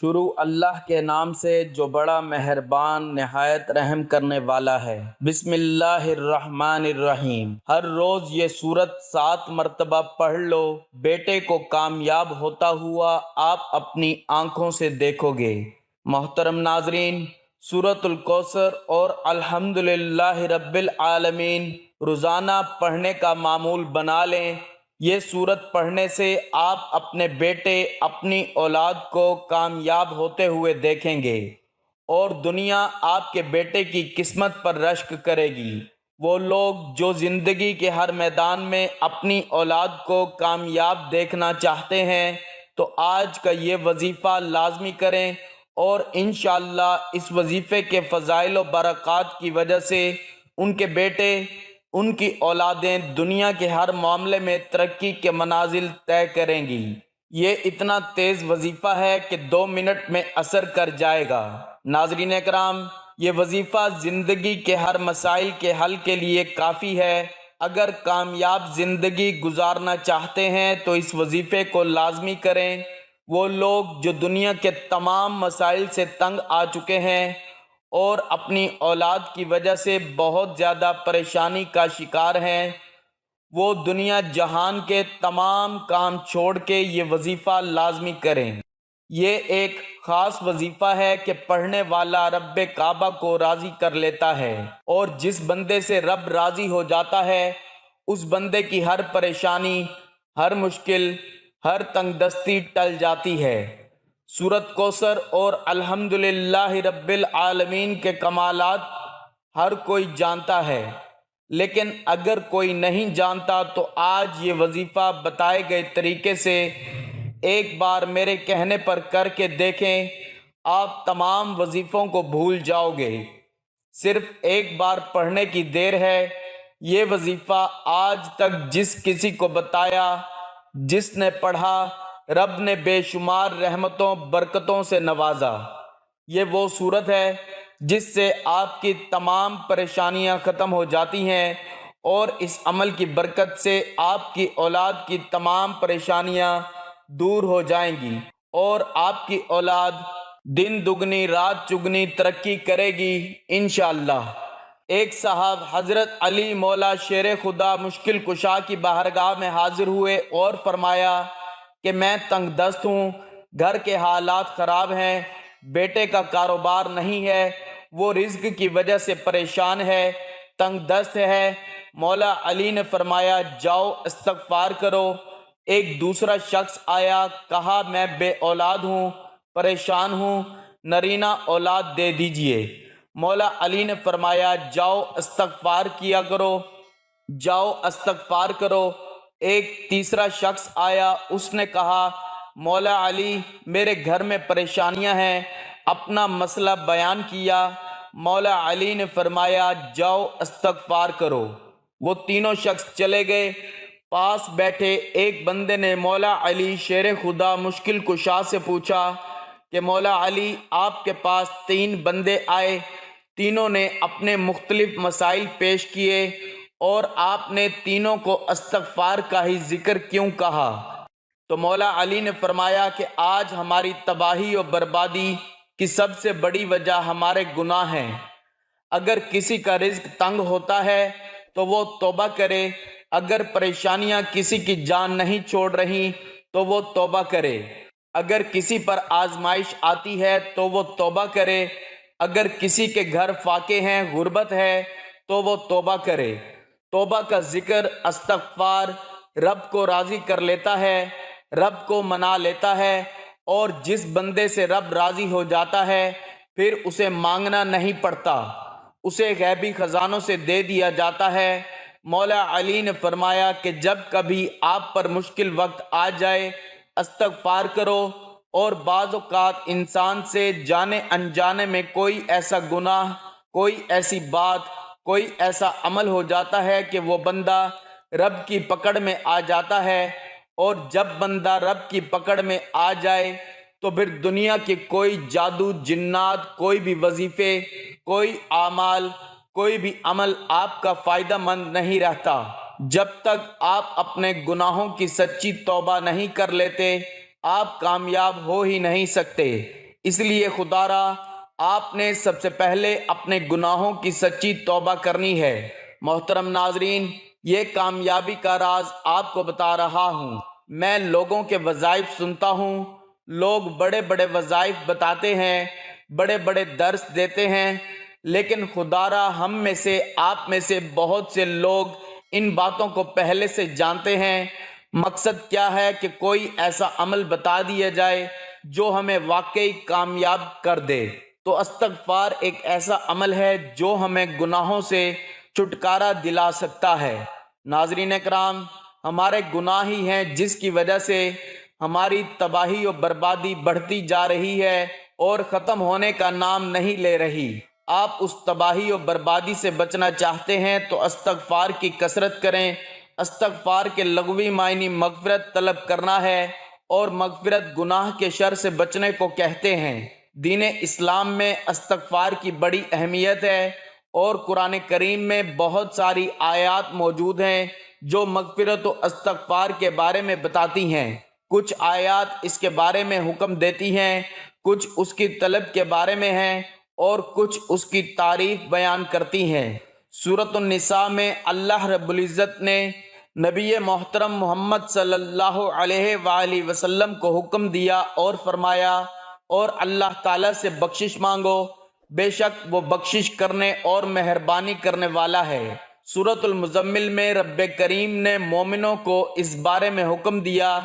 شروع اللہ کے نام سے جو بڑا مہربان نہایت رحم کرنے والا ہے۔ بسم اللہ الرحمن الرحیم۔ ہر روز یہ سورت 7 مرتبہ پڑھ لو، بیٹے کو کامیاب ہوتا ہوا آپ اپنی آنکھوں سے دیکھو گے۔ محترم ناظرین، سورۃ الکوثر اور الحمدللہ رب العالمین روزانہ پڑھنے کا معمول بنا لیں۔ یہ سورت پڑھنے سے آپ اپنے بیٹے، اپنی اولاد کو کامیاب ہوتے ہوئے دیکھیں گے اور دنیا آپ کے بیٹے کی قسمت پر رشک کرے گی۔ وہ لوگ جو زندگی کے ہر میدان میں اپنی اولاد کو کامیاب دیکھنا چاہتے ہیں تو آج کا یہ وظیفہ لازمی کریں، اور انشاءاللہ اس وظیفے کے فضائل و برکات کی وجہ سے ان کے بیٹے، ان کی اولادیں دنیا کے ہر معاملے میں ترقی کے منازل طے کریں گی۔ یہ اتنا تیز وظیفہ ہے کہ 2 منٹ میں اثر کر جائے گا۔ ناظرین اکرام، یہ وظیفہ زندگی کے ہر مسائل کے حل کے لیے کافی ہے۔ اگر کامیاب زندگی گزارنا چاہتے ہیں تو اس وظیفے کو لازمی کریں۔ وہ لوگ جو دنیا کے تمام مسائل سے تنگ آ چکے ہیں اور اپنی اولاد کی وجہ سے بہت زیادہ پریشانی کا شکار ہیں، وہ دنیا جہان کے تمام کام چھوڑ کے یہ وظیفہ لازمی کریں۔ یہ ایک خاص وظیفہ ہے کہ پڑھنے والا رب کعبہ کو راضی کر لیتا ہے، اور جس بندے سے رب راضی ہو جاتا ہے اس بندے کی ہر پریشانی، ہر مشکل، ہر تنگ دستی ٹل جاتی ہے۔ سورۃ کوثر اور الحمدللہ رب العالمین کے کمالات ہر کوئی جانتا ہے، لیکن اگر کوئی نہیں جانتا تو آج یہ وظیفہ بتائے گئے طریقے سے ایک بار میرے کہنے پر کر کے دیکھیں، آپ تمام وظیفوں کو بھول جاؤ گے۔ صرف ایک بار پڑھنے کی دیر ہے۔ یہ وظیفہ آج تک جس کسی کو بتایا، جس نے پڑھا، رب نے بے شمار رحمتوں برکتوں سے نوازا۔ یہ وہ صورت ہے جس سے آپ کی تمام پریشانیاں ختم ہو جاتی ہیں، اور اس عمل کی برکت سے آپ کی اولاد کی تمام پریشانیاں دور ہو جائیں گی، اور آپ کی اولاد دن دگنی رات چگنی ترقی کرے گی انشاءاللہ۔ ایک صاحب حضرت علی مولا شیر خدا مشکل کشا کی بارگاہ میں حاضر ہوئے اور فرمایا کہ میں تنگ دست ہوں، گھر کے حالات خراب ہیں، بیٹے کا کاروبار نہیں ہے، وہ رزق کی وجہ سے پریشان ہے، تنگ دست ہے۔ مولا علی نے فرمایا جاؤ استغفار کرو۔ ایک دوسرا شخص آیا، کہا میں بے اولاد ہوں، پریشان ہوں، نرینہ اولاد دے دیجئے۔ مولا علی نے فرمایا جاؤ استغفار کیا کرو، جاؤ استغفار کرو۔ ایک تیسرا شخص آیا، اس نے کہا مولا علی میرے گھر میں پریشانیاں ہیں، اپنا مسئلہ بیان کیا۔ مولا علی نے فرمایا جاؤ استغفار کرو۔ وہ تینوں شخص چلے گئے۔ پاس بیٹھے ایک بندے نے مولا علی شیر خدا مشکل کشا سے پوچھا کہ مولا علی آپ کے پاس 3 بندے آئے، تینوں نے اپنے مختلف مسائل پیش کیے، اور آپ نے تینوں کو استغفار کا ہی ذکر کیوں کہا؟ تو مولا علی نے فرمایا کہ آج ہماری تباہی و بربادی کی سب سے بڑی وجہ ہمارے گناہ ہیں۔ اگر کسی کا رزق تنگ ہوتا ہے تو وہ توبہ کرے، اگر پریشانیاں کسی کی جان نہیں چھوڑ رہی تو وہ توبہ کرے، اگر کسی پر آزمائش آتی ہے تو وہ توبہ کرے، اگر کسی کے گھر فاقے ہیں، غربت ہے تو وہ توبہ کرے۔ توبہ کا ذکر، استغفار رب کو راضی کر لیتا ہے، رب کو منا لیتا ہے، اور جس بندے سے رب راضی ہو جاتا ہے پھر اسے مانگنا نہیں پڑتا، اسے غیبی خزانوں سے دے دیا جاتا ہے۔ مولا علی نے فرمایا کہ جب کبھی آپ پر مشکل وقت آ جائے استغفار کرو، اور بعض اوقات انسان سے جانے انجانے میں کوئی ایسا گناہ، کوئی ایسی بات، کوئی ایسا عمل ہو جاتا ہے کہ وہ بندہ رب کی پکڑ میں آ جاتا ہے، اور جب بندہ رب کی پکڑ میں آ جائے تو پھر دنیا کی کوئی جادو جنات، کوئی بھی وظیفے، کوئی اعمال، کوئی بھی عمل آپ کا فائدہ مند نہیں رہتا۔ جب تک آپ اپنے گناہوں کی سچی توبہ نہیں کر لیتے آپ کامیاب ہو ہی نہیں سکتے۔ اس لیے خدا را آپ نے سب سے پہلے اپنے گناہوں کی سچی توبہ کرنی ہے۔ محترم ناظرین، یہ کامیابی کا راز آپ کو بتا رہا ہوں۔ میں لوگوں کے وظائف سنتا ہوں، لوگ بڑے بڑے وظائف بتاتے ہیں، بڑے بڑے درس دیتے ہیں، لیکن خدا را ہم میں سے، آپ میں سے بہت سے لوگ ان باتوں کو پہلے سے جانتے ہیں۔ مقصد کیا ہے کہ کوئی ایسا عمل بتا دیا جائے جو ہمیں واقعی کامیاب کر دے۔ تو استغفار ایک ایسا عمل ہے جو ہمیں گناہوں سے چھٹکارا دلا سکتا ہے۔ ناظرین اکرام، ہمارے گناہ ہی ہیں جس کی وجہ سے ہماری تباہی و بربادی بڑھتی جا رہی ہے اور ختم ہونے کا نام نہیں لے رہی۔ آپ اس تباہی و بربادی سے بچنا چاہتے ہیں تو استغفار کی کثرت کریں۔ استغفار کے لغوی معنی مغفرت طلب کرنا ہے، اور مغفرت گناہ کے شر سے بچنے کو کہتے ہیں۔ دین اسلام میں استغفار کی بڑی اہمیت ہے، اور قرآن کریم میں بہت ساری آیات موجود ہیں جو مغفرت و استغفار کے بارے میں بتاتی ہیں۔ کچھ آیات اس کے بارے میں حکم دیتی ہیں، کچھ اس کی طلب کے بارے میں ہیں، اور کچھ اس کی تعریف بیان کرتی ہیں۔ سورۃ النساء میں اللہ رب العزت نے نبی محترم محمد صلی اللہ علیہ وآلہ وسلم کو حکم دیا اور فرمایا، اور اللہ تعالیٰ سے بخشش مانگو، بے شک وہ بخشش کرنے اور مہربانی کرنے والا ہے۔ سورۃ المزمل میں رب کریم نے مومنوں کو اس بارے میں حکم دیا،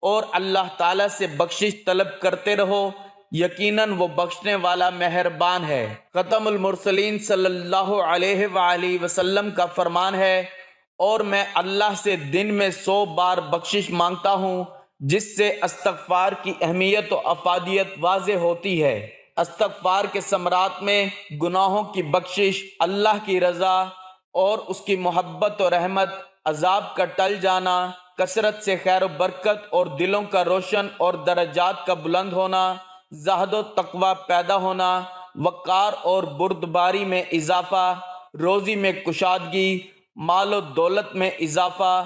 اور اللہ تعالیٰ سے بخشش طلب کرتے رہو، یقیناً وہ بخشنے والا مہربان ہے۔ ختم المرسلین صلی اللہ علیہ وآلہ وسلم کا فرمان ہے، اور میں اللہ سے دن میں 100 بار بخشش مانگتا ہوں، جس سے استغفار کی اہمیت و افادیت واضح ہوتی ہے۔ استغفار کے ثمرات میں گناہوں کی بخشش، اللہ کی رضا اور اس کی محبت و رحمت، عذاب کا ٹل جانا، کثرت سے خیر و برکت اور دلوں کا روشن اور درجات کا بلند ہونا، زہد و تقوی پیدا ہونا، وقار اور بردباری میں اضافہ، روزی میں کشادگی، مال و دولت میں اضافہ،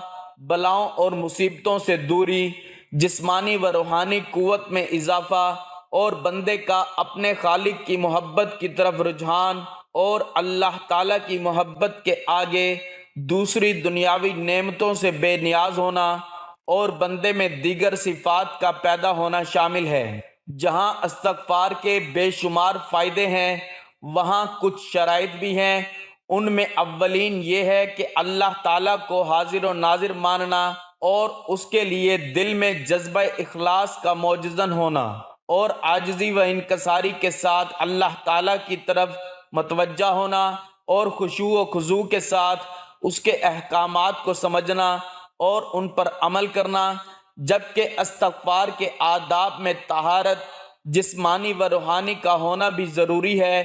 بلاؤں اور مصیبتوں سے دوری، جسمانی و روحانی قوت میں اضافہ، اور بندے کا اپنے خالق کی محبت کی طرف رجحان، اور اللہ تعالیٰ کی محبت کے آگے دوسری دنیاوی نعمتوں سے بے نیاز ہونا، اور بندے میں دیگر صفات کا پیدا ہونا شامل ہے۔ جہاں استغفار کے بے شمار فائدے ہیں، وہاں کچھ شرائط بھی ہیں۔ ان میں اولین یہ ہے کہ اللہ تعالیٰ کو حاضر و ناظر ماننا، اور اس کے لیے دل میں جذبہ اخلاص کا موجزن ہونا، اور عاجزی و انکساری کے ساتھ اللہ تعالیٰ کی طرف متوجہ ہونا، اور خشوع و خضوع کے ساتھ اس کے احکامات کو سمجھنا اور ان پر عمل کرنا۔ جبکہ استغفار کے آداب میں طہارت، جسمانی و روحانی کا ہونا بھی ضروری ہے۔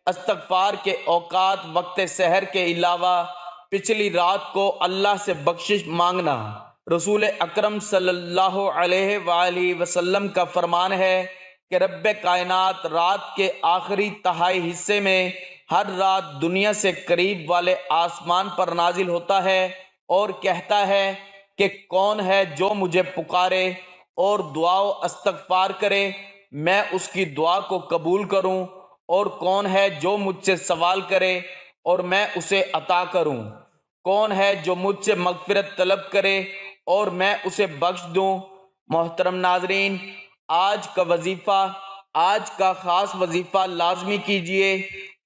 استغفار کے اوقات وقت سحر کے علاوہ پچھلی رات کو اللہ سے بخشش مانگنا۔ رسول اکرم صلی اللہ علیہ وآلہ وسلم کا فرمان ہے کہ رب کائنات رات کے آخری تہائی حصے میں ہر رات دنیا سے قریب والے آسمان پر نازل ہوتا ہے اور کہتا ہے کہ کون ہے جو مجھے پکارے اور دعا و استغفار کرے، میں اس کی دعا کو قبول کروں، اور کون ہے جو مجھ سے سوال کرے اور میں اسے عطا کروں، کون ہے جو مجھ سے مغفرت طلب کرے اور میں اسے بخش دوں۔ محترم ناظرین، آج کا وظیفہ، آج کا خاص وظیفہ لازمی کیجئے۔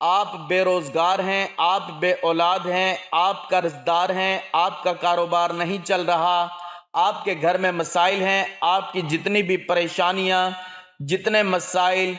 آپ بے روزگار ہیں، آپ بے اولاد ہیں، آپ قرض دار ہیں، آپ کا کاروبار نہیں چل رہا، آپ کے گھر میں مسائل ہیں، آپ کی جتنی بھی پریشانیاں، جتنے مسائل،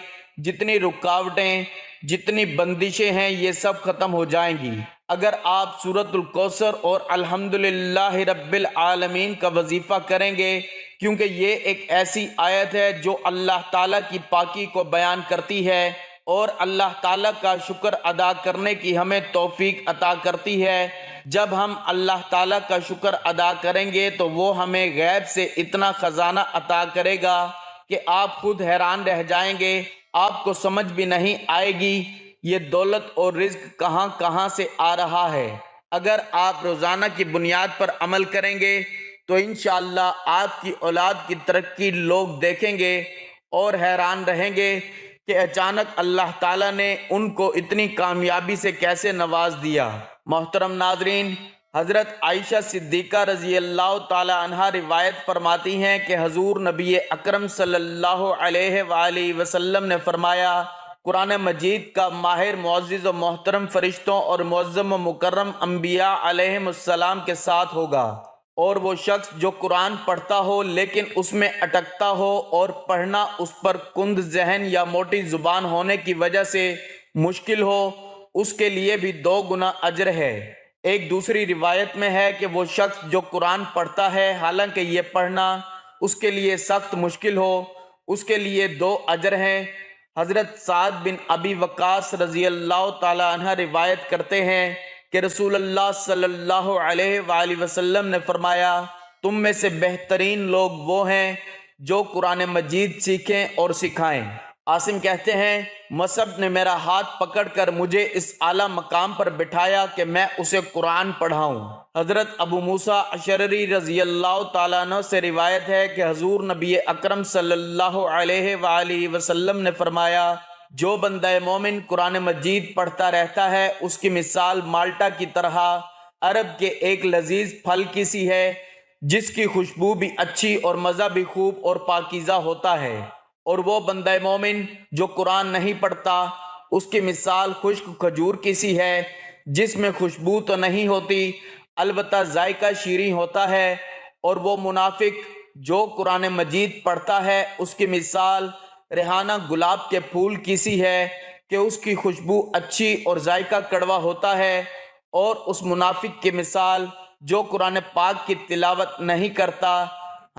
جتنی رکاوٹیں، جتنی بندشیں ہیں، یہ سب ختم ہو جائیں گی اگر آپ سورۃ الکوثر اور الحمدللہ رب العالمین کا وظیفہ کریں گے، کیونکہ یہ ایک ایسی آیت ہے جو اللہ تعالیٰ کی پاکی کو بیان کرتی ہے اور اللہ تعالیٰ کا شکر ادا کرنے کی ہمیں توفیق عطا کرتی ہے۔ جب ہم اللہ تعالیٰ کا شکر ادا کریں گے تو وہ ہمیں غیب سے اتنا خزانہ عطا کرے گا کہ آپ خود حیران رہ جائیں گے، آپ کو سمجھ بھی نہیں آئے گی یہ دولت اور رزق کہاں کہاں سے آ رہا ہے۔ اگر آپ روزانہ کی بنیاد پر عمل کریں گے تو انشاءاللہ آپ کی اولاد کی ترقی لوگ دیکھیں گے اور حیران رہیں گے کہ اچانک اللہ تعالیٰ نے ان کو اتنی کامیابی سے کیسے نواز دیا۔ محترم ناظرین، حضرت عائشہ صدیقہ رضی اللہ تعالی عنہا روایت فرماتی ہیں کہ حضور نبی اکرم صلی اللہ علیہ وآلہ وسلم نے فرمایا، قرآن مجید کا ماہر معزز و محترم فرشتوں اور معظم و مکرم انبیاء علیہم السلام کے ساتھ ہوگا، اور وہ شخص جو قرآن پڑھتا ہو لیکن اس میں اٹکتا ہو اور پڑھنا اس پر کند ذہن یا موٹی زبان ہونے کی وجہ سے مشکل ہو، اس کے لیے بھی 2 گنا اجر ہے۔ ایک دوسری روایت میں ہے کہ وہ شخص جو قرآن پڑھتا ہے حالانکہ یہ پڑھنا اس کے لیے سخت مشکل ہو، اس کے لیے 2 اجر ہیں۔ حضرت سعد بن ابی وقاص رضی اللہ تعالی عنہ روایت کرتے ہیں کہ رسول اللہ صلی اللہ علیہ وآلہ وسلم نے فرمایا، تم میں سے بہترین لوگ وہ ہیں جو قرآن مجید سیکھیں اور سکھائیں۔ عاصم کہتے ہیں، مصعب نے میرا ہاتھ پکڑ کر مجھے اس اعلیٰ مقام پر بٹھایا کہ میں اسے قرآن پڑھاؤں۔ حضرت ابو موسیٰ اشعری رضی اللہ تعالیٰ عنہ سے روایت ہے کہ حضور نبی اکرم صلی اللہ علیہ وآلہ وسلم نے فرمایا، جو بندہ مومن قرآن مجید پڑھتا رہتا ہے اس کی مثال مالٹا کی طرح عرب کے ایک لذیذ پھل کی سی ہے جس کی خوشبو بھی اچھی اور مزہ بھی خوب اور پاکیزہ ہوتا ہے، اور وہ بندہ مومن جو قرآن نہیں پڑھتا اس کی مثال خشک کھجور کی سی ہے جس میں خوشبو تو نہیں ہوتی البتہ ذائقہ شیریں ہوتا ہے، اور وہ منافق جو قرآن مجید پڑھتا ہے اس کی مثال ریحانہ گلاب کے پھول کی سی ہے کہ اس کی خوشبو اچھی اور ذائقہ کڑوا ہوتا ہے، اور اس منافق کی مثال جو قرآن پاک کی تلاوت نہیں کرتا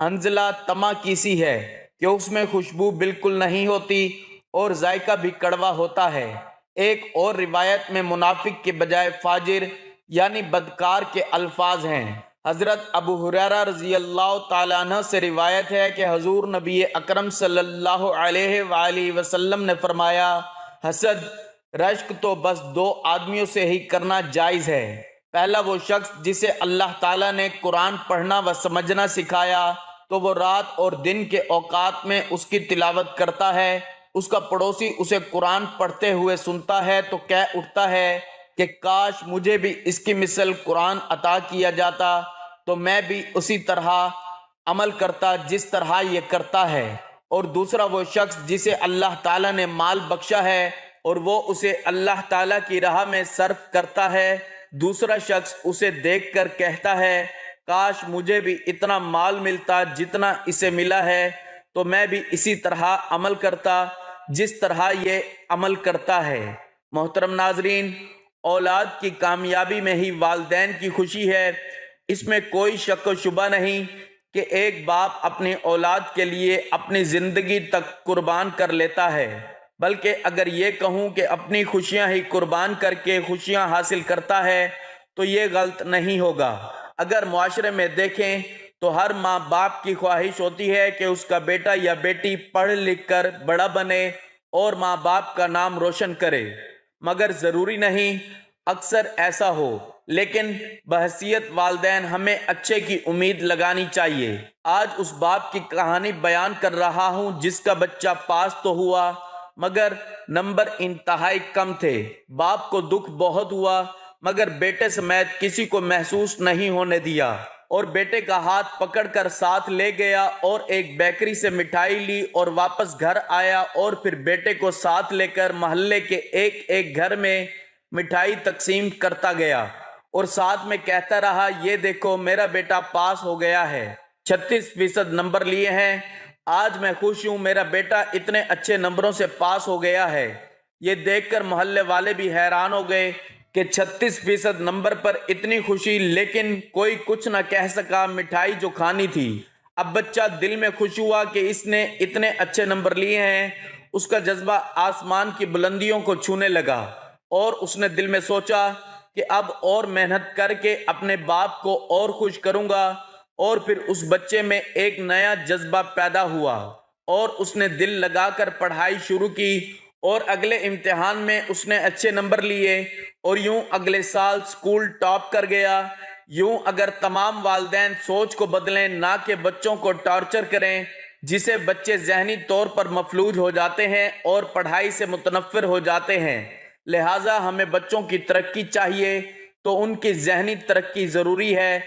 حنظلہ تمہ کی سی ہے کہ اس میں خوشبو بالکل نہیں ہوتی اور ذائقہ بھی کڑوا ہوتا ہے۔ ایک اور روایت میں منافق کے بجائے فاجر یعنی بدکار کے الفاظ ہیں۔ حضرت ابو ہریرہ رضی اللہ تعالیٰ عنہ سے روایت ہے کہ حضور نبی اکرم صلی اللہ علیہ وآلہ وسلم نے فرمایا، حسد، رشک تو بس 2 آدمیوں سے ہی کرنا جائز ہے۔ پہلا وہ شخص جسے اللہ تعالیٰ نے قرآن پڑھنا و سمجھنا سکھایا تو وہ رات اور دن کے اوقات میں اس کی تلاوت کرتا ہے، اس کا پڑوسی اسے قرآن پڑھتے ہوئے سنتا ہے تو کہہ اٹھتا ہے کہ کاش مجھے بھی اس کی مثل قرآن عطا کیا جاتا تو میں بھی اسی طرح عمل کرتا جس طرح یہ کرتا ہے۔ اور دوسرا وہ شخص جسے اللہ تعالیٰ نے مال بخشا ہے اور وہ اسے اللہ تعالیٰ کی راہ میں صرف کرتا ہے، دوسرا شخص اسے دیکھ کر کہتا ہے کاش مجھے بھی اتنا مال ملتا جتنا اسے ملا ہے تو میں بھی اسی طرح عمل کرتا جس طرح یہ عمل کرتا ہے۔ محترم ناظرین، اولاد کی کامیابی میں ہی والدین کی خوشی ہے۔ اس میں کوئی شک و شبہ نہیں کہ ایک باپ اپنی اولاد کے لیے اپنی زندگی تک قربان کر لیتا ہے، بلکہ اگر یہ کہوں کہ اپنی خوشیاں ہی قربان کر کے خوشیاں حاصل کرتا ہے تو یہ غلط نہیں ہوگا۔ اگر معاشرے میں دیکھیں تو ہر ماں باپ کی خواہش ہوتی ہے کہ اس کا بیٹا یا بیٹی پڑھ لکھ کر بڑا بنے اور ماں باپ کا نام روشن کرے، مگر ضروری نہیں اکثر ایسا ہو، لیکن بحیثیت والدین ہمیں اچھے کی امید لگانی چاہیے۔ آج اس باپ کی کہانی بیان کر رہا ہوں جس کا بچہ پاس تو ہوا مگر نمبر انتہائی کم تھے۔ باپ کو دکھ بہت ہوا مگر بیٹے سمیت کسی کو محسوس نہیں ہونے دیا، اور بیٹے کا ہاتھ پکڑ کر ساتھ لے گیا اور ایک بیکری سے مٹھائی لی اور واپس گھر آیا، اور پھر بیٹے کو ساتھ لے کر محلے کے ایک ایک گھر میں مٹھائی تقسیم کرتا گیا اور ساتھ میں کہتا رہا، یہ دیکھو میرا بیٹا پاس ہو گیا ہے، 36% نمبر لیے ہیں، آج میں خوش ہوں، میرا بیٹا اتنے اچھے نمبروں سے پاس ہو گیا ہے۔ یہ دیکھ کر محلے والے بھی حیران ہو گئے کہ 36% نمبر پر اتنی خوشی، لیکن کوئی کچھ نہ کہہ سکا، مٹھائی جو کھانی تھی۔ اب بچہ دل میں خوش ہوا کہ اس نے اتنے اچھے نمبر لیے ہیں، اس کا جذبہ آسمان کی بلندیوں کو چھونے لگا، اور اس نے دل میں سوچا کہ اب اور محنت کر کے اپنے باپ کو اور خوش کروں گا، اور پھر اس بچے میں ایک نیا جذبہ پیدا ہوا اور اس نے دل لگا کر پڑھائی شروع کی، اور اگلے امتحان میں اس نے اچھے نمبر لیے، اور یوں اگلے سال سکول ٹاپ کر گیا۔ یوں اگر تمام والدین سوچ کو بدلیں، نہ کہ بچوں کو ٹارچر کریں، جسے بچے ذہنی طور پر مفلوج ہو جاتے ہیں اور پڑھائی سے متنفر ہو جاتے ہیں۔ لہٰذا ہمیں بچوں کی ترقی چاہیے تو ان کی ذہنی ترقی ضروری ہے،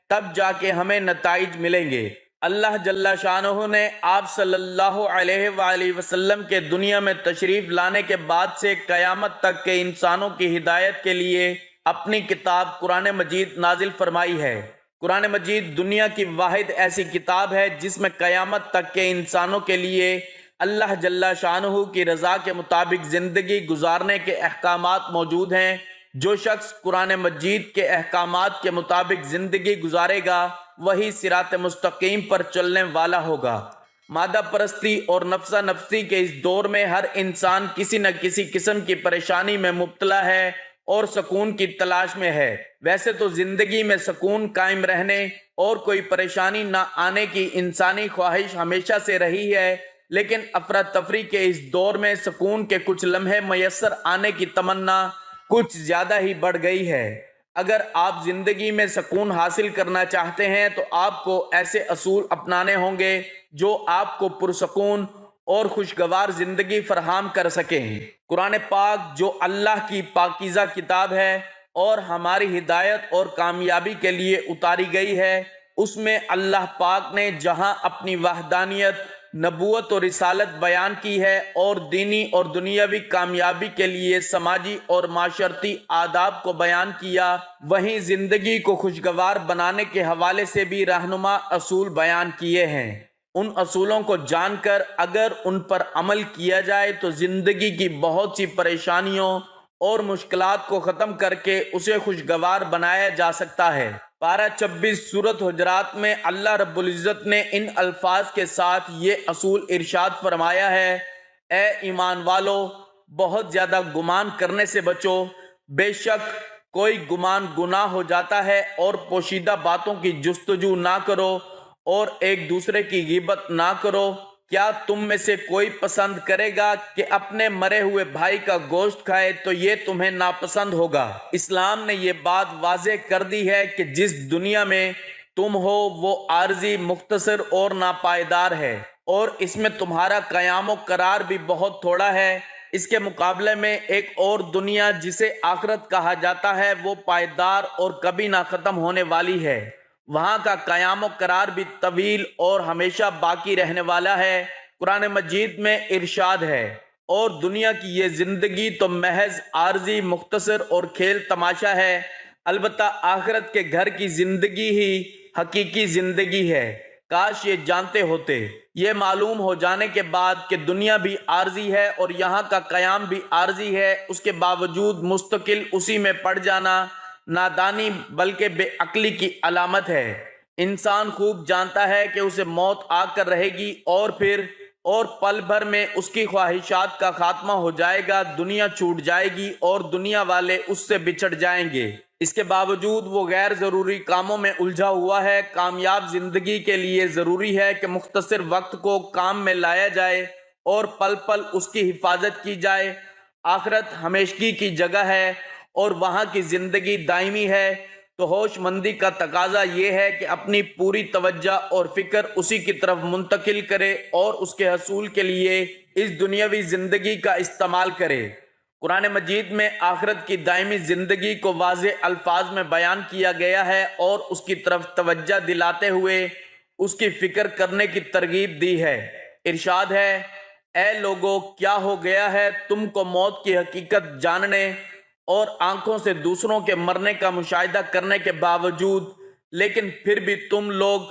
تب جا کے ہمیں نتائج ملیں گے۔ اللہ جل شانہ نے آپ صلی اللہ علیہ وآلہ وسلم کے دنیا میں تشریف لانے کے بعد سے قیامت تک کے انسانوں کی ہدایت کے لیے اپنی کتاب قرآن مجید نازل فرمائی ہے۔ قرآن مجید دنیا کی واحد ایسی کتاب ہے جس میں قیامت تک کے انسانوں کے لیے اللہ جل شانہ کی رضا کے مطابق زندگی گزارنے کے احکامات موجود ہیں۔ جو شخص قرآن مجید کے احکامات کے مطابق زندگی گزارے گا وہی صراط مستقیم پر چلنے والا ہوگا۔ مادہ پرستی اور نفسا نفسی کے اس دور میں ہر انسان کسی نہ کسی قسم کی پریشانی میں مبتلا ہے اور سکون کی تلاش میں ہے۔ ویسے تو زندگی میں سکون قائم رہنے اور کوئی پریشانی نہ آنے کی انسانی خواہش ہمیشہ سے رہی ہے، لیکن افراتفری کے اس دور میں سکون کے کچھ لمحے میسر آنے کی تمنا کچھ زیادہ ہی بڑھ گئی ہے۔ اگر آپ زندگی میں سکون حاصل کرنا چاہتے ہیں تو آپ کو ایسے اصول اپنانے ہوں گے جو آپ کو پرسکون اور خوشگوار زندگی فراہم کر سکیں۔ قرآن پاک جو اللہ کی پاکیزہ کتاب ہے اور ہماری ہدایت اور کامیابی کے لیے اتاری گئی ہے، اس میں اللہ پاک نے جہاں اپنی وحدانیت، نبوت اور رسالت بیان کی ہے اور دینی اور دنیاوی کامیابی کے لیے سماجی اور معاشرتی آداب کو بیان کیا، وہیں زندگی کو خوشگوار بنانے کے حوالے سے بھی رہنما اصول بیان کیے ہیں۔ ان اصولوں کو جان کر اگر ان پر عمل کیا جائے تو زندگی کی بہت سی پریشانیوں اور مشکلات کو ختم کر کے اسے خوشگوار بنایا جا سکتا ہے۔ پارہ 26 سورۃ حجرات میں اللہ رب العزت نے ان الفاظ کے ساتھ یہ اصول ارشاد فرمایا ہے: اے ایمان والو، بہت زیادہ گمان کرنے سے بچو، بے شک کوئی گمان گناہ ہو جاتا ہے، اور پوشیدہ باتوں کی جستجو نہ کرو اور ایک دوسرے کی غیبت نہ کرو۔ کیا تم میں سے کوئی پسند کرے گا کہ اپنے مرے ہوئے بھائی کا گوشت کھائے تو یہ تمہیں ناپسند ہوگا۔ اسلام نے یہ بات واضح کر دی ہے کہ جس دنیا میں تم ہو وہ عارضی، مختصر اور ناپائیدار ہے، اور اس میں تمہارا قیام و قرار بھی بہت تھوڑا ہے۔ اس کے مقابلے میں ایک اور دنیا جسے آخرت کہا جاتا ہے وہ پائیدار اور کبھی نہ ختم ہونے والی ہے۔ وہاں کا قیام و قرار بھی طویل اور ہمیشہ باقی رہنے والا ہے۔ قرآن مجید میں ارشاد ہے: اور دنیا کی یہ زندگی تو محض عارضی، مختصر اور کھیل تماشا ہے، البتہ آخرت کے گھر کی زندگی ہی حقیقی زندگی ہے۔ کاش یہ جانتے ہوتے۔ یہ معلوم ہو جانے کے بعد کہ دنیا بھی عارضی ہے اور یہاں کا قیام بھی عارضی ہے، اس کے باوجود مستقل اسی میں پڑ جانا نادانی بلکہ بے عقلی کی علامت ہے۔ انسان خوب جانتا ہے کہ اسے موت آ کر رہے گی اور پھر پل بھر میں اس کی خواہشات کا خاتمہ ہو جائے گا، دنیا چھوٹ جائے گی اور دنیا والے اس سے بچھڑ جائیں گے۔ اس کے باوجود وہ غیر ضروری کاموں میں الجھا ہوا ہے۔ کامیاب زندگی کے لیے ضروری ہے کہ مختصر وقت کو کام میں لایا جائے اور پل پل اس کی حفاظت کی جائے۔ آخرت ہمیشگی کی جگہ ہے اور وہاں کی زندگی دائمی ہے، تو ہوش مندی کا تقاضا یہ ہے کہ اپنی پوری توجہ اور فکر اسی کی طرف منتقل کرے اور اس کے حصول کے لیے اس دنیاوی زندگی کا استعمال کرے۔ قرآن مجید میں آخرت کی دائمی زندگی کو واضح الفاظ میں بیان کیا گیا ہے اور اس کی طرف توجہ دلاتے ہوئے اس کی فکر کرنے کی ترغیب دی ہے۔ ارشاد ہے: اے لوگو، کیا ہو گیا ہے تم کو موت کی حقیقت جاننے اور آنکھوں سے دوسروں کے مرنے کا مشاہدہ کرنے کے باوجود، لیکن پھر بھی تم لوگ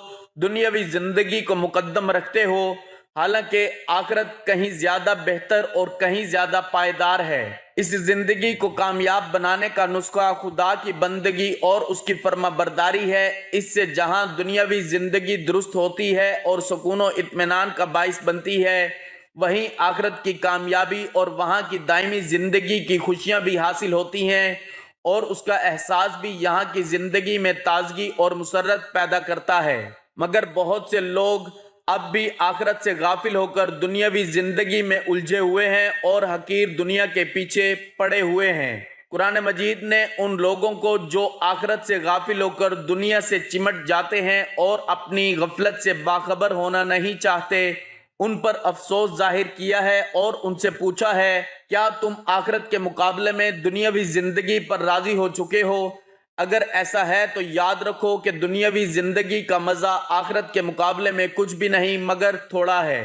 دنیاوی زندگی کو مقدم رکھتے ہو، حالانکہ آخرت کہیں زیادہ بہتر اور کہیں زیادہ پائیدار ہے۔ اس زندگی کو کامیاب بنانے کا نسخہ خدا کی بندگی اور اس کی فرما برداری ہے۔ اس سے جہاں دنیاوی زندگی درست ہوتی ہے اور سکون و اطمینان کا باعث بنتی ہے، وہیں آخرت کی کامیابی اور وہاں کی دائمی زندگی کی خوشیاں بھی حاصل ہوتی ہیں، اور اس کا احساس بھی یہاں کی زندگی میں تازگی اور مسرت پیدا کرتا ہے۔ مگر بہت سے لوگ اب بھی آخرت سے غافل ہو کر دنیاوی زندگی میں الجھے ہوئے ہیں اور حقیر دنیا کے پیچھے پڑے ہوئے ہیں۔ قرآن مجید نے ان لوگوں کو جو آخرت سے غافل ہو کر دنیا سے چمٹ جاتے ہیں اور اپنی غفلت سے باخبر ہونا نہیں چاہتے، ان پر افسوس ظاہر کیا ہے اور ان سے پوچھا ہے کیا تم آخرت کے مقابلے میں دنیاوی زندگی پر راضی ہو چکے ہو؟ اگر ایسا ہے تو یاد رکھو کہ دنیاوی زندگی کا مزہ آخرت کے مقابلے میں کچھ بھی نہیں مگر تھوڑا ہے۔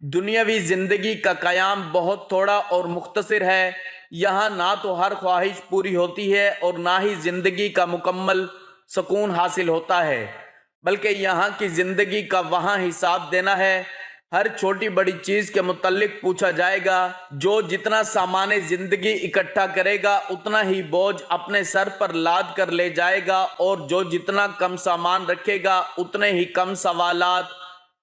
دنیاوی زندگی کا قیام بہت تھوڑا اور مختصر ہے۔ یہاں نہ تو ہر خواہش پوری ہوتی ہے اور نہ ہی زندگی کا مکمل سکون حاصل ہوتا ہے، بلکہ یہاں کی زندگی کا وہاں حساب دینا ہے۔ ہر چھوٹی بڑی چیز کے متعلق پوچھا جائے گا۔ جو جتنا سامان زندگی اکٹھا کرے گا اتنا ہی بوجھ اپنے سر پر لاد کر لے جائے گا، اور جو جتنا کم سامان رکھے گا اتنے ہی کم سوالات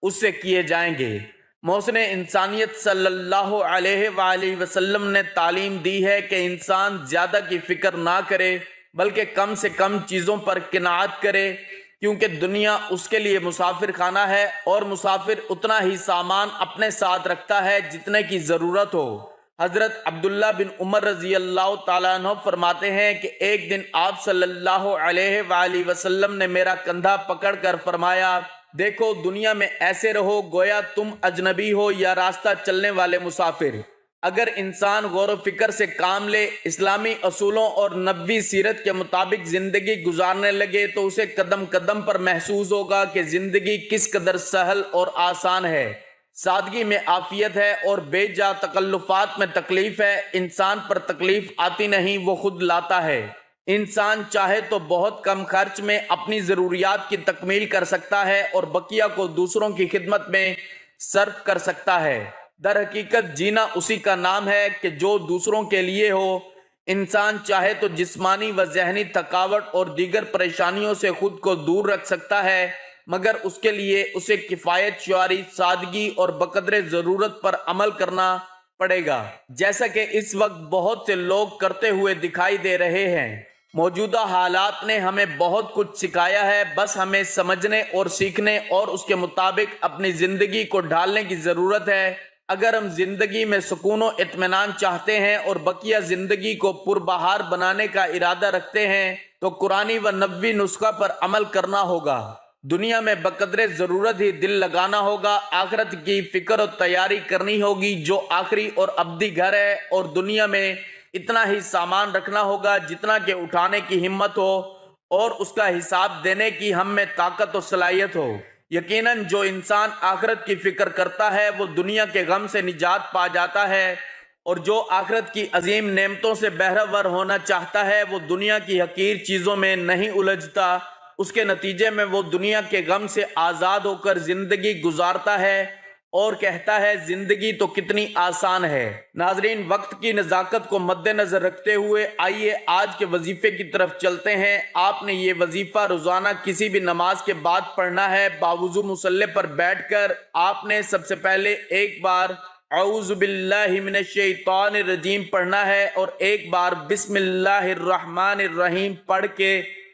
اس سے کیے جائیں گے۔ محسن انسانیت صلی اللہ علیہ وآلہ وسلم نے تعلیم دی ہے کہ انسان زیادہ کی فکر نہ کرے بلکہ کم سے کم چیزوں پر قناعت کرے، کیونکہ دنیا اس کے لیے مسافر خانہ ہے اور مسافر اتنا ہی سامان اپنے ساتھ رکھتا ہے جتنے کی ضرورت ہو۔ حضرت عبداللہ بن عمر رضی اللہ تعالیٰ عنہ فرماتے ہیں کہ ایک دن آپ صلی اللہ علیہ وآلہ وسلم نے میرا کندھا پکڑ کر فرمایا، دیکھو دنیا میں ایسے رہو گویا تم اجنبی ہو یا راستہ چلنے والے مسافر۔ اگر انسان غور و فکر سے کام لے، اسلامی اصولوں اور نبوی سیرت کے مطابق زندگی گزارنے لگے تو اسے قدم قدم پر محسوس ہوگا کہ زندگی کس قدر سہل اور آسان ہے، سادگی میں عافیت ہے اور بے جا تکلفات میں تکلیف ہے۔ انسان پر تکلیف آتی نہیں، وہ خود لاتا ہے۔ انسان چاہے تو بہت کم خرچ میں اپنی ضروریات کی تکمیل کر سکتا ہے اور بقیہ کو دوسروں کی خدمت میں صرف کر سکتا ہے۔ در حقیقت جینا اسی کا نام ہے کہ جو دوسروں کے لیے ہو۔ انسان چاہے تو جسمانی و ذہنی تھکاوٹ اور دیگر پریشانیوں سے خود کو دور رکھ سکتا ہے، مگر اس کے لیے اسے کفایت شعاری، سادگی اور بقدر ضرورت پر عمل کرنا پڑے گا، جیسا کہ اس وقت بہت سے لوگ کرتے ہوئے دکھائی دے رہے ہیں۔ موجودہ حالات نے ہمیں بہت کچھ سکھایا ہے، بس ہمیں سمجھنے اور سیکھنے اور اس کے مطابق اپنی زندگی کو ڈھالنے کی ضرورت ہے۔ اگر ہم زندگی میں سکون و اطمینان چاہتے ہیں اور بقیہ زندگی کو پربہار بنانے کا ارادہ رکھتے ہیں تو قرآنی و نبوی نسخہ پر عمل کرنا ہوگا۔ دنیا میں بقدر ضرورت ہی دل لگانا ہوگا، آخرت کی فکر و تیاری کرنی ہوگی جو آخری اور ابدی گھر ہے، اور دنیا میں اتنا ہی سامان رکھنا ہوگا جتنا کہ اٹھانے کی ہمت ہو اور اس کا حساب دینے کی ہم میں طاقت و صلاحیت ہو۔ یقیناً جو انسان آخرت کی فکر کرتا ہے وہ دنیا کے غم سے نجات پا جاتا ہے، اور جو آخرت کی عظیم نعمتوں سے بہرہ ہونا چاہتا ہے وہ دنیا کی حقیر چیزوں میں نہیں الجھتا۔ اس کے نتیجے میں وہ دنیا کے غم سے آزاد ہو کر زندگی گزارتا ہے اور کہتا ہے زندگی تو کتنی آسان ہے۔ ناظرین، وقت کی نزاکت کو مد نظر رکھتے ہوئے آئیے آج کے وظیفے کی طرف چلتے ہیں۔ آپ نے یہ وظیفہ روزانہ کسی بھی نماز کے بعد پڑھنا ہے۔ باوضو مصلی پر بیٹھ کر آپ نے سب سے پہلے ایک بار اعوذ باللہ من الشیطان الرجیم پڑھنا ہے اور ایک بار بسم اللہ الرحمن الرحیم پڑھ کے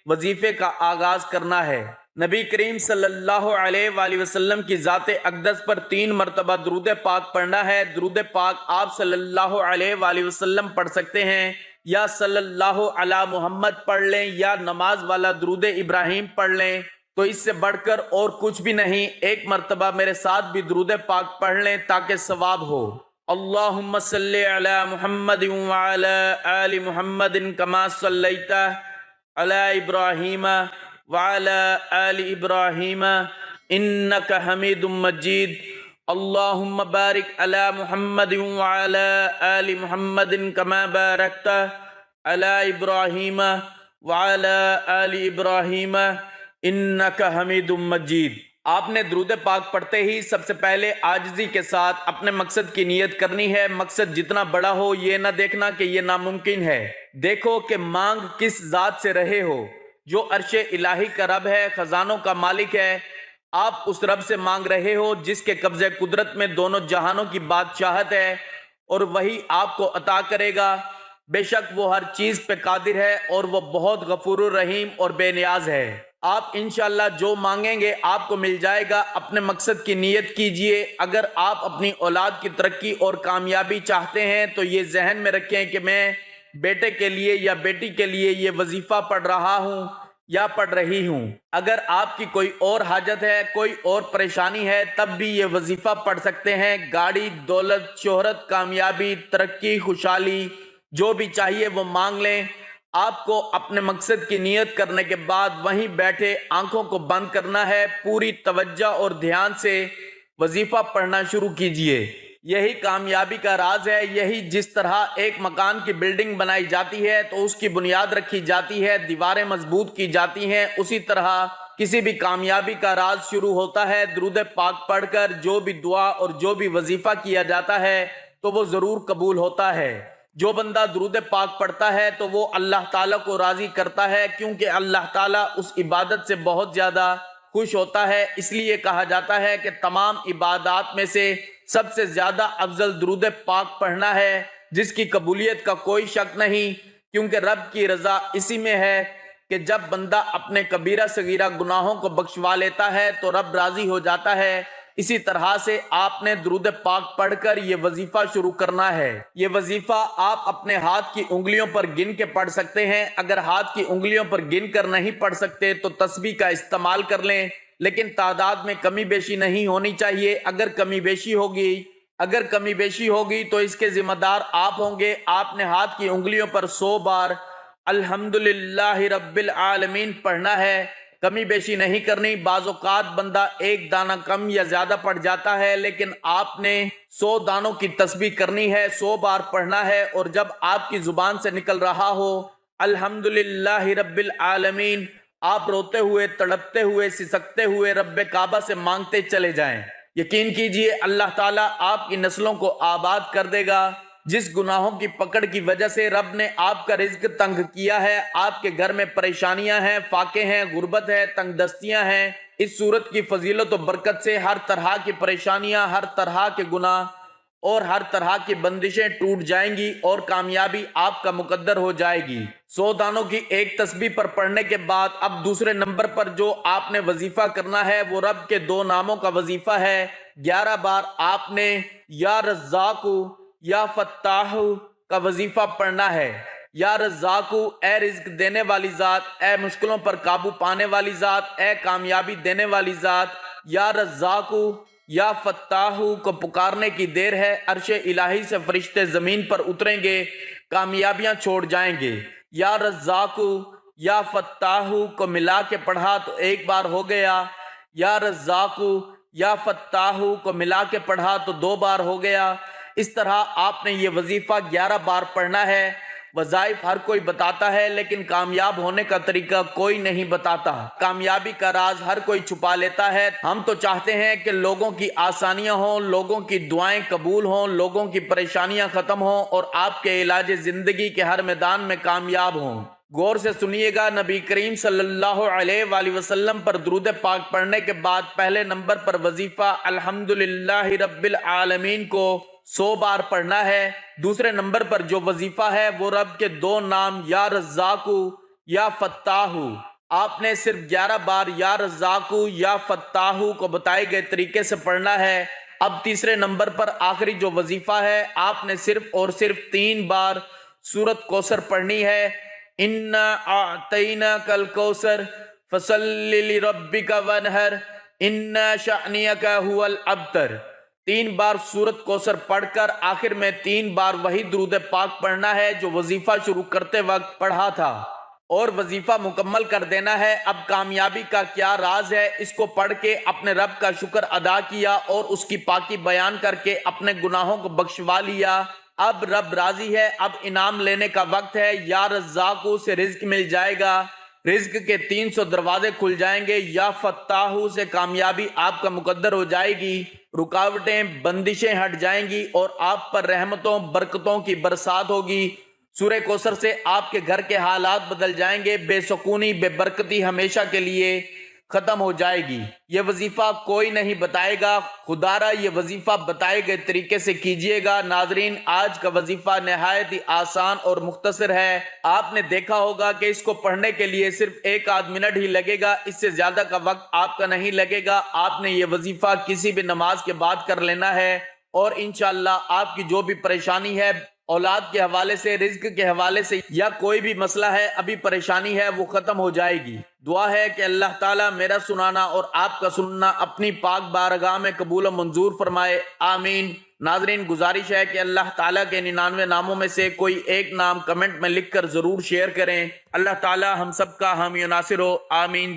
وظیفے کا آغاز کرنا ہے۔ نبی کریم صلی اللہ علیہ وآلہ وسلم کی ذات اقدس پر 3 مرتبہ درود پاک پڑھنا ہے۔ درود پاک آپ صلی اللہ علیہ وآلہ وسلم پڑھ سکتے ہیں، یا صلی اللہ علی محمد پڑھ لیں، یا نماز والا درود ابراہیم پڑھ لیں، تو اس سے بڑھ کر اور کچھ بھی نہیں۔ ایک مرتبہ میرے ساتھ بھی درود پاک پڑھ لیں تاکہ ثواب ہو۔ اللہم صلی علی محمد وعلی آل محمد کما صلیت علی ابراہیم وعلى آل ابراہیم انک حمید مجید۔ اللہم بارک علی محمد وعلى آل محمد کما بارکت علی ابراہیم وعلى آل ابراہیم انک حمید مجید۔ آپ نے درود پاک پڑھتے ہی سب سے پہلے عاجزی کے ساتھ اپنے مقصد کی نیت کرنی ہے۔ مقصد جتنا بڑا ہو یہ نہ دیکھنا کہ یہ ناممکن ہے، دیکھو کہ مانگ کس ذات سے رہے ہو۔ جو عرش الہی کا رب ہے، خزانوں کا مالک ہے، آپ اس رب سے مانگ رہے ہو جس کے قبضے قدرت میں دونوں جہانوں کی بادشاہت ہے، اور وہی آپ کو عطا کرے گا۔ بے شک وہ ہر چیز پہ قادر ہے اور وہ بہت غفور الرحیم اور بے نیاز ہے۔ آپ انشاءاللہ جو مانگیں گے آپ کو مل جائے گا۔ اپنے مقصد کی نیت کیجئے۔ اگر آپ اپنی اولاد کی ترقی اور کامیابی چاہتے ہیں تو یہ ذہن میں رکھیں کہ میں بیٹے کے لیے یا بیٹی کے لیے یہ وظیفہ پڑھ رہا ہوں یا پڑھ رہی ہوں۔ اگر آپ کی کوئی اور حاجت ہے، کوئی اور پریشانی ہے، تب بھی یہ وظیفہ پڑھ سکتے ہیں۔ گاڑی، دولت، شہرت، کامیابی، ترقی، خوشحالی، جو بھی چاہیے وہ مانگ لیں۔ آپ کو اپنے مقصد کی نیت کرنے کے بعد وہیں بیٹھے آنکھوں کو بند کرنا ہے، پوری توجہ اور دھیان سے وظیفہ پڑھنا شروع کیجئے۔ یہی کامیابی کا راز ہے۔ یہی جس طرح ایک مکان کی بلڈنگ بنائی جاتی ہے تو اس کی بنیاد رکھی جاتی ہے، دیواریں مضبوط کی جاتی ہیں، اسی طرح کسی بھی کامیابی کا راز شروع ہوتا ہے درود پاک پڑھ کر۔ جو بھی دعا اور جو بھی وظیفہ کیا جاتا ہے تو وہ ضرور قبول ہوتا ہے۔ جو بندہ درود پاک پڑھتا ہے تو وہ اللہ تعالیٰ کو راضی کرتا ہے، کیونکہ اللہ تعالیٰ اس عبادت سے بہت زیادہ خوش ہوتا ہے۔ اس لیے کہا جاتا ہے کہ تمام عبادات میں سے سب سے زیادہ افضل درود پاک پڑھنا ہے، جس کی قبولیت کا کوئی شک نہیں، کیونکہ رب کی رضا اسی میں ہے کہ جب بندہ اپنے کبیرہ صغیرہ گناہوں کو بخشوا لیتا ہے تو رب راضی ہو جاتا ہے۔ اسی طرح سے آپ نے درود پاک پڑھ کر یہ وظیفہ شروع کرنا ہے۔ یہ وظیفہ آپ اپنے ہاتھ کی انگلیوں پر گن کے پڑھ سکتے ہیں۔ اگر ہاتھ کی انگلیوں پر گن کر نہیں پڑھ سکتے تو تسبیح کا استعمال کر لیں، لیکن تعداد میں کمی بیشی نہیں ہونی چاہیے۔ اگر کمی بیشی ہوگی تو اس کے ذمہ دار آپ ہوں گے۔ آپ نے ہاتھ کی انگلیوں پر 100 بار الحمدللہ رب العالمین پڑھنا ہے، کمی بیشی نہیں کرنی۔ بعض اوقات بندہ ایک دانہ کم یا زیادہ پڑھ جاتا ہے، لیکن آپ نے 100 دانوں کی تسبیح کرنی ہے، 100 بار پڑھنا ہے، اور جب آپ کی زبان سے نکل رہا ہو الحمدللہ رب العالمین، آپ روتے ہوئے، تڑپتے ہوئے، سسکتے ہوئے رب کعبہ سے مانگتے چلے جائیں۔ یقین کیجئے اللہ تعالیٰ آپ کی نسلوں کو آباد کر دے گا۔ جس گناہوں کی پکڑ کی وجہ سے رب نے آپ کا رزق تنگ کیا ہے، آپ کے گھر میں پریشانیاں ہیں، فاقے ہیں، غربت ہے، تنگ دستیاں ہیں، اس صورت کی فضیلت و برکت سے ہر طرح کی پریشانیاں، ہر طرح کے گناہ اور ہر طرح کی بندشیں ٹوٹ جائیں گی اور کامیابی آپ کا مقدر ہو جائے گی۔ 100 دانوں کی ایک تسبیح پر پڑھنے کے بعد اب دوسرے نمبر پر جو آپ نے وظیفہ کرنا ہے وہ رب کے 2 ناموں کا وظیفہ ہے۔ 11 بار آپ نے یا رزاق یا فتاح کا وظیفہ پڑھنا ہے۔ یا رزاق، اے رزق دینے والی ذات، اے مشکلوں پر قابو پانے والی ذات، اے کامیابی دینے والی ذات۔ یا رزاق یا فتاح کو پکارنے کی دیر ہے، عرش الہی سے فرشتے زمین پر اتریں گے، کامیابیاں چھوڑ جائیں گے۔ یا رزاق یا فتاح کو ملا کے پڑھا تو 1 بار ہو گیا، یا رزاق یا فتاح کو ملا کے پڑھا تو 2 بار ہو گیا۔ اس طرح آپ نے یہ وظیفہ 11 بار پڑھنا ہے۔ وظائف ہر کوئی بتاتا ہے، لیکن کامیاب ہونے کا طریقہ کوئی نہیں بتاتا۔ کامیابی کا راز ہر کوئی چھپا لیتا ہے۔ ہم تو چاہتے ہیں کہ لوگوں کی آسانیاں ہوں، لوگوں کی دعائیں قبول ہوں، لوگوں کی پریشانیاں ختم ہوں اور آپ کے علاج زندگی کے ہر میدان میں کامیاب ہوں۔ غور سے سنیے گا، نبی کریم صلی اللہ علیہ وآلہ وسلم پر درود پاک پڑھنے کے بعد پہلے نمبر پر وظیفہ الحمدللہ رب العالمین کو 100 بار پڑھنا ہے۔ دوسرے نمبر پر جو وظیفہ ہے وہ رب کے 2 نام یا رزاق یا فتاح، آپ نے صرف 11 بار یا رزاق یا فتاح کو بتائے گئے طریقے سے پڑھنا ہے۔ اب تیسرے نمبر پر آخری جو وظیفہ ہے، آپ نے صرف اور صرف 3 بار سورۃ کوثر پڑھنی ہے۔ اِنَّا أَعْطَيْنَاكَ الْكَوْثَرَ فَصَلِّ لِرَبِّكَ وَانْحَرْ إِنَّ شَأْنِيَكَ هُوَ الْأَبْتَرُ۔ 3 بار سورۃ کوثر پڑھ کر آخر میں 3 بار وہی درود پاک پڑھنا ہے جو وظیفہ شروع کرتے وقت پڑھا تھا، اور وظیفہ مکمل کر دینا ہے۔ اب کامیابی کا کیا راز ہے، اس کو پڑھ کے اپنے رب کا شکر ادا کیا اور اس کی پاکی بیان کر کے اپنے گناہوں کو بخشوا لیا۔ اب رب راضی ہے، اب انعام لینے کا وقت ہے۔ یا رزاق سے رزق مل جائے گا، رزق کے 300 دروازے کھل جائیں گے۔ یا فتاح سے کامیابی آپ کا مقدر ہو جائے گی، رکاوٹیں، بندشیں ہٹ جائیں گی اور آپ پر رحمتوں، برکتوں کی برسات ہوگی۔ سورہ کوثر سے آپ کے گھر کے حالات بدل جائیں گے، بے سکونی، بے برکتی ہمیشہ کے لیے ختم ہو جائے گی۔ یہ وظیفہ کوئی نہیں بتائے گا، خدا را یہ وظیفہ بتائے گئے طریقے سے کیجئے گا۔ ناظرین، آج کا وظیفہ نہایت ہی آسان اور مختصر ہے۔ آپ نے دیکھا ہوگا کہ اس کو پڑھنے کے لیے صرف 1 آدھ منٹ ہی لگے گا، اس سے زیادہ کا وقت آپ کا نہیں لگے گا۔ آپ نے یہ وظیفہ کسی بھی نماز کے بعد کر لینا ہے، اور انشاءاللہ آپ کی جو بھی پریشانی ہے اولاد کے حوالے سے، رزق کے حوالے سے یا کوئی بھی مسئلہ ہے، ابھی پریشانی ہے، وہ ختم ہو جائے گی۔ دعا ہے کہ اللہ تعالیٰ میرا سنانا اور آپ کا سننا اپنی پاک بارگاہ میں قبول و منظور فرمائے، آمین۔ ناظرین، گزارش ہے کہ اللہ تعالیٰ کے 99 ناموں میں سے کوئی ایک نام کمنٹ میں لکھ کر ضرور شیئر کریں۔ اللہ تعالیٰ ہم سب کا حامی و ناصر ہو، آمین۔